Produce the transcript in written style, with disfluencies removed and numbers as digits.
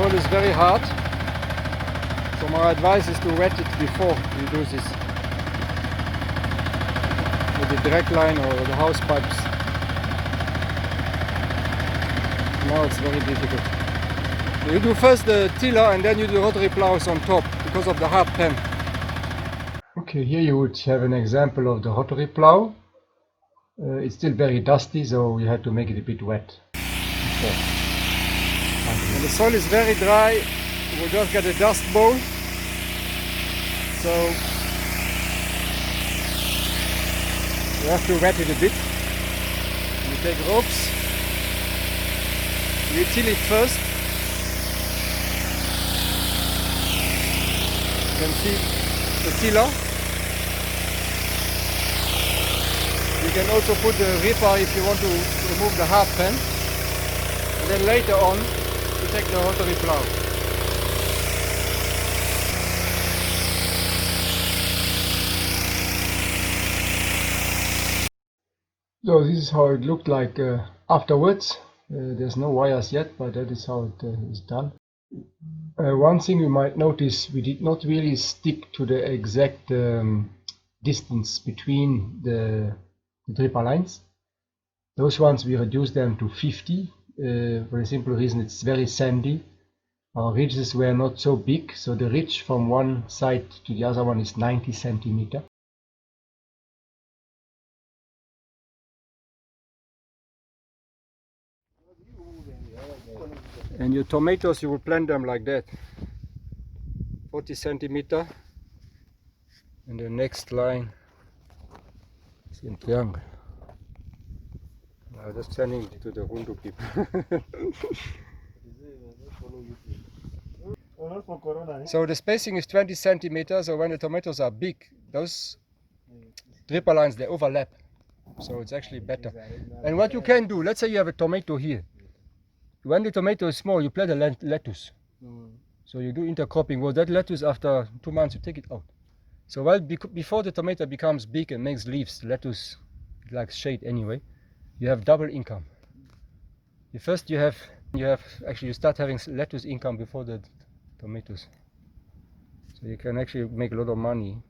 soil is very hard, so my advice is to wet it before you do this with the direct line or the house pipes. Now it's very difficult. You do first the tiller and then you do rotary plows on top because of the hard pen. Okay, here you would have an example of the rotary plow. It's still very dusty, so you have to make it a bit wet. When the soil is very dry, we'll just get a dust bowl. So you have to wet it a bit. You take ropes, you till it first. You can see the tiller. You can also put the ripper if you want to remove the hard pen. And then later on, you take the rotary plow. So this is how it looked like afterwards. There's no wires yet, but that is how it is done. One thing you might notice, we did not really stick to the exact distance between the dripper lines. Those ones we reduced them to 50 for the simple reason it's very sandy. Our ridges were not so big, so the ridge from one side to the other one is 90 centimeters. And your tomatoes, you will plant them like that, 40 centimeters, and the next line is in triangle. I'm just sending it to the Rundu people. So the spacing is 20 centimeters, so when the tomatoes are big, those dripper lines, they overlap. So it's actually better. And what you can do, let's say you have a tomato here. When the tomato is small, you plant a lettuce. So you do intercropping. Well, that lettuce, after 2 months, you take it out. So before the tomato becomes big and makes leaves, lettuce likes shade anyway, you have double income. First you start having lettuce income before the tomatoes. So you can actually make a lot of money